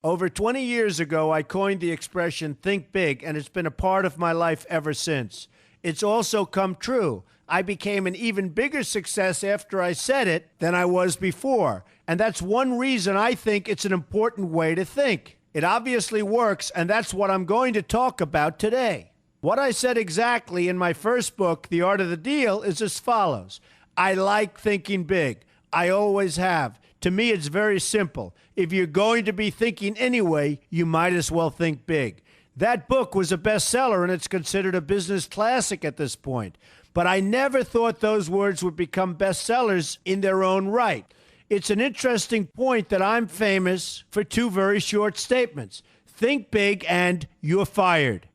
Over 20 years ago, I coined the expression think big, and it's been a part of my life ever since. It's also come true. I became an even bigger success after I said it than I was before. And that's one reason I think it's an important way to think. It obviously works, and that's what I'm going to talk about today. What I said exactly in my first book, The Art of the Deal, is as follows. I like thinking big. I always have. To me, it's very simple. If you're going to be thinking anyway, you might as well think big. That book was a bestseller, and it's considered a business classic at this point. But I never thought those words would become bestsellers in their own right. It's an interesting point that I'm famous for two very short statements. Think big and you're fired.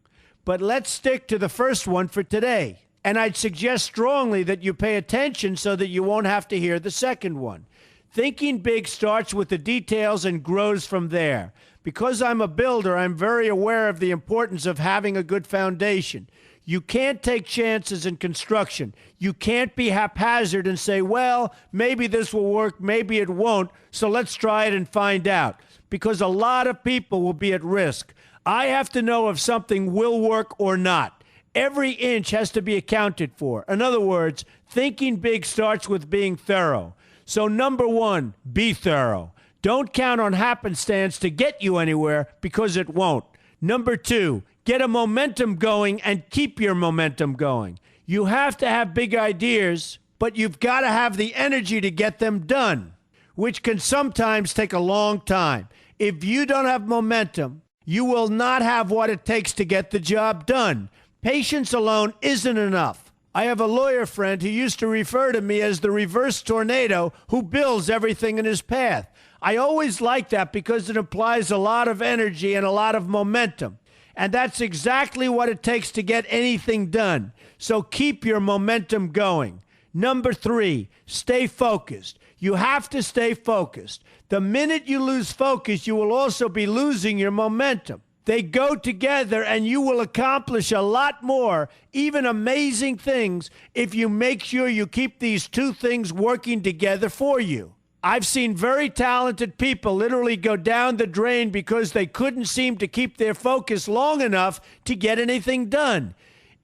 But let's stick to the first one for today. And I'd suggest strongly that you pay attention so that you won't have to hear the second one. Thinking big starts with the details and grows from there. Because I'm a builder, I'm very aware of the importance of having a good foundation. You can't take chances in construction. You can't be haphazard and say, well, maybe this will work, maybe it won't, so let's try it and find out. Because a lot of people will be at risk. I have to know if something will work or not. Every inch has to be accounted for. In other words, thinking big starts with being thorough. So number one, be thorough. Don't count on happenstance to get you anywhere because it won't. Number two, get a momentum going and keep your momentum going. You have to have big ideas, but you've got to have the energy to get them done, which can sometimes take a long time. If you don't have momentum, you will not have what it takes to get the job done. Patience alone isn't enough. I have a lawyer friend who used to refer to me as the reverse tornado who builds everything in his path. I always like that because it implies a lot of energy and a lot of momentum. And that's exactly what it takes to get anything done. So keep your momentum going. Number three, stay focused. You have to stay focused. The minute you lose focus, you will also be losing your momentum. They go together, and you will accomplish a lot more, even amazing things, if you make sure you keep these two things working together for you. I've seen very talented people literally go down the drain because they couldn't seem to keep their focus long enough to get anything done.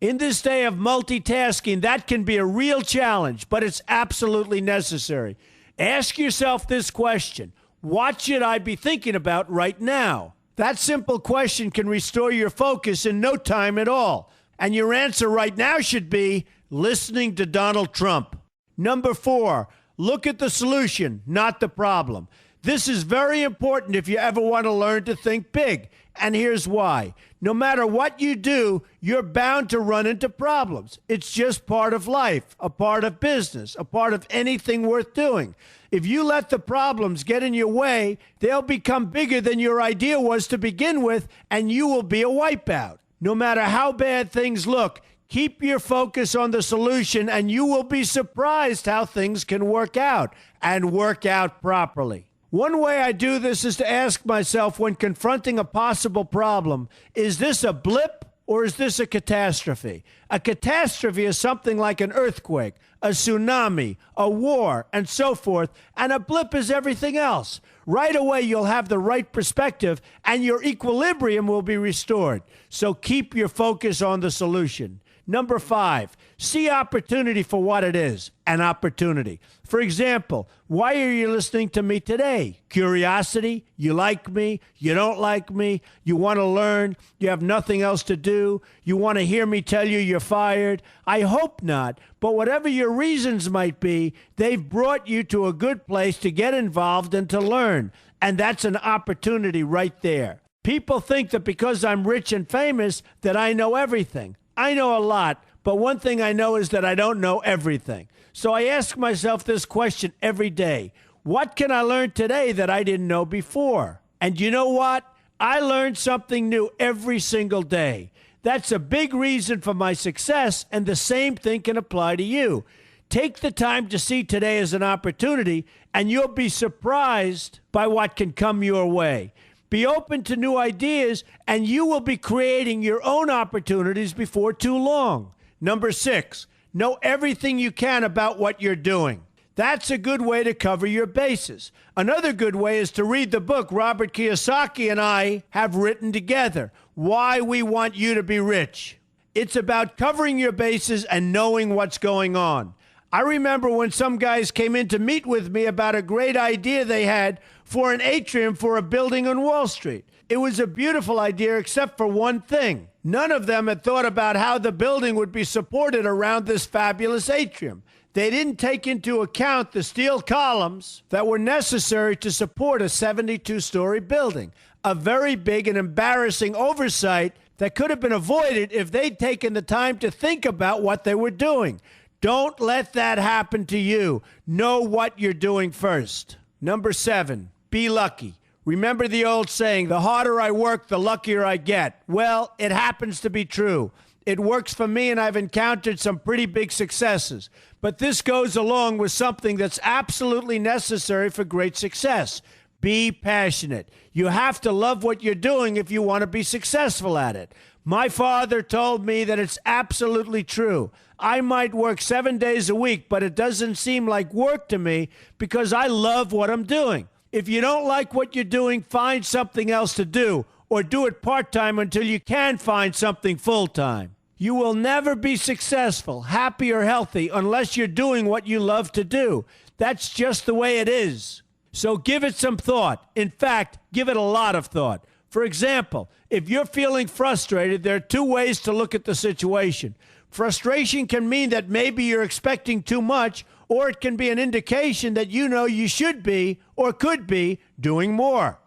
In this day of multitasking, that can be a real challenge, but it's absolutely necessary. Ask yourself this question: what should I be thinking about right now? That simple question can restore your focus in no time at all. And your answer right now should be listening to Donald Trump. Number four, look at the solution, not the problem. This is very important if you ever want to learn to think big. And here's why. No matter what you do, you're bound to run into problems. It's just part of life, a part of business, a part of anything worth doing. If you let the problems get in your way, they'll become bigger than your idea was to begin with, and you will be a wipeout. No matter how bad things look, keep your focus on the solution, and you will be surprised how things can work out, and work out properly. One way I do this is to ask myself when confronting a possible problem, is this a blip or is this a catastrophe? A catastrophe is something like an earthquake, a tsunami, a war, and so forth, and a blip is everything else. Right away, you'll have the right perspective, and your equilibrium will be restored. So keep your focus on the solution. Number five, see opportunity for what it is, an opportunity. For example, why are you listening to me today? Curiosity? You like me? You don't like me? You want to learn? You have nothing else to do? You want to hear me tell you you're fired? I hope not. But whatever your reasons might be, they've brought you to a good place to get involved and to learn. And that's an opportunity right there. People think that because I'm rich and famous that I know everything. I know a lot, but one thing I know is that I don't know everything. So I ask myself this question every day. What can I learn today that I didn't know before? And you know what? I learn something new every single day. That's a big reason for my success, and the same thing can apply to you. Take the time to see today as an opportunity, and you'll be surprised by what can come your way. Be open to new ideas, and you will be creating your own opportunities before too long. Number six, know everything you can about what you're doing. That's a good way to cover your bases. Another good way is to read the book Robert Kiyosaki and I have written together, Why We Want You to Be Rich. It's about covering your bases and knowing what's going on. I remember when some guys came in to meet with me about a great idea they had for an atrium for a building on Wall Street. It was a beautiful idea except for one thing. None of them had thought about how the building would be supported around this fabulous atrium. They didn't take into account the steel columns that were necessary to support a 72-story building, a very big and embarrassing oversight that could have been avoided if they'd taken the time to think about what they were doing. Don't let that happen to you. Know what you're doing first. Number 7, be lucky. Remember the old saying, the harder I work, the luckier I get. Well, it happens to be true. It works for me, and I've encountered some pretty big successes. But this goes along with something that's absolutely necessary for great success. Be passionate. You have to love what you're doing if you want to be successful at it. My father told me that it's absolutely true. I might work 7 days a week, but it doesn't seem like work to me because I love what I'm doing. If you don't like what you're doing, find something else to do, or do it part-time until you can find something full-time. You will never be successful, happy, or healthy unless you're doing what you love to do. That's just the way it is. So give it some thought. In fact, give it a lot of thought. For example, if you're feeling frustrated, there are 2 ways to look at the situation. Frustration can mean that maybe you're expecting too much, or it can be an indication that you know you should be or could be doing more.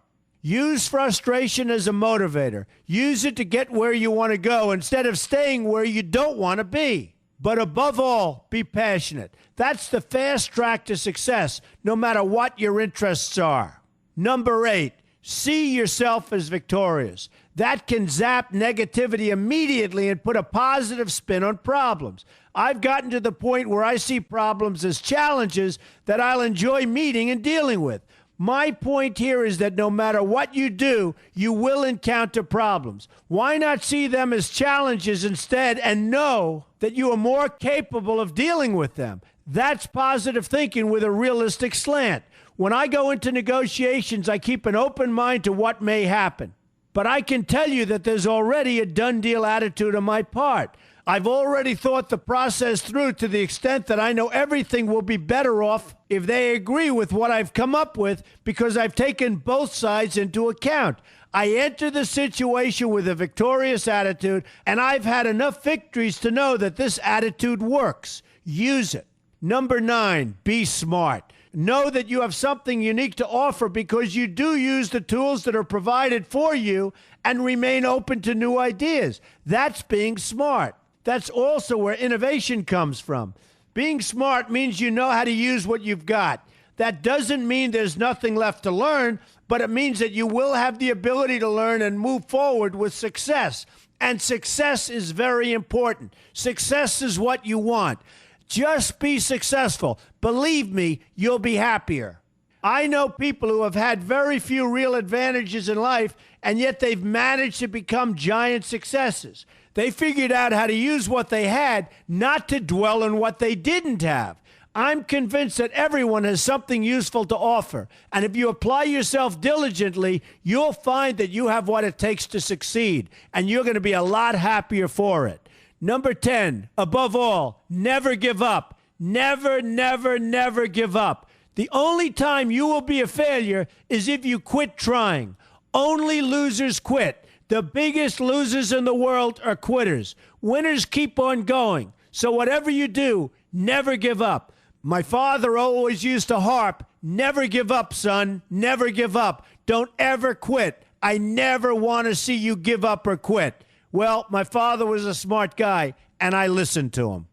Use frustration as a motivator. Use it to get where you want to go instead of staying where you don't want to be. But above all, be passionate. That's the fast track to success, no matter what your interests are. Number 8, see yourself as victorious. That can zap negativity immediately and put a positive spin on problems. I've gotten to the point where I see problems as challenges that I'll enjoy meeting and dealing with. My point here is that no matter what you do, you will encounter problems. Why not see them as challenges instead and know that you are more capable of dealing with them? That's positive thinking with a realistic slant. When I go into negotiations, I keep an open mind to what may happen. But I can tell you that there's already a done deal attitude on my part. I've already thought the process through to the extent that I know everything will be better off if they agree with what I've come up with because I've taken both sides into account. I enter the situation with a victorious attitude, and I've had enough victories to know that this attitude works. Use it. Number 9, be smart. Know that you have something unique to offer because you do use the tools that are provided for you and remain open to new ideas. That's being smart. That's also where innovation comes from. Being smart means you know how to use what you've got. That doesn't mean there's nothing left to learn, but it means that you will have the ability to learn and move forward with success. And success is very important. Success is what you want. Just be successful. Believe me, you'll be happier. I know people who have had very few real advantages in life, and yet they've managed to become giant successes. They figured out how to use what they had, not to dwell on what they didn't have. I'm convinced that everyone has something useful to offer, and if you apply yourself diligently, you'll find that you have what it takes to succeed, and you're going to be a lot happier for it. Number 10, above all, never give up. Never, never, never give up. The only time you will be a failure is if you quit trying. Only losers quit. The biggest losers in the world are quitters. Winners keep on going. So whatever you do, never give up. My father always used to harp, never give up, son. Never give up. Don't ever quit. I never want to see you give up or quit. Well, my father was a smart guy, and I listened to him.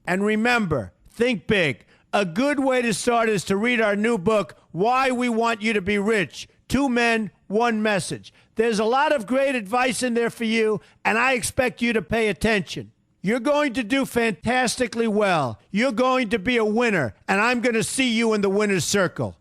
And remember, think big. A good way to start is to read our new book, Why We Want You to Be Rich. 2 men, 1 message. There's a lot of great advice in there for you, and I expect you to pay attention. You're going to do fantastically well. You're going to be a winner, and I'm going to see you in the winner's circle.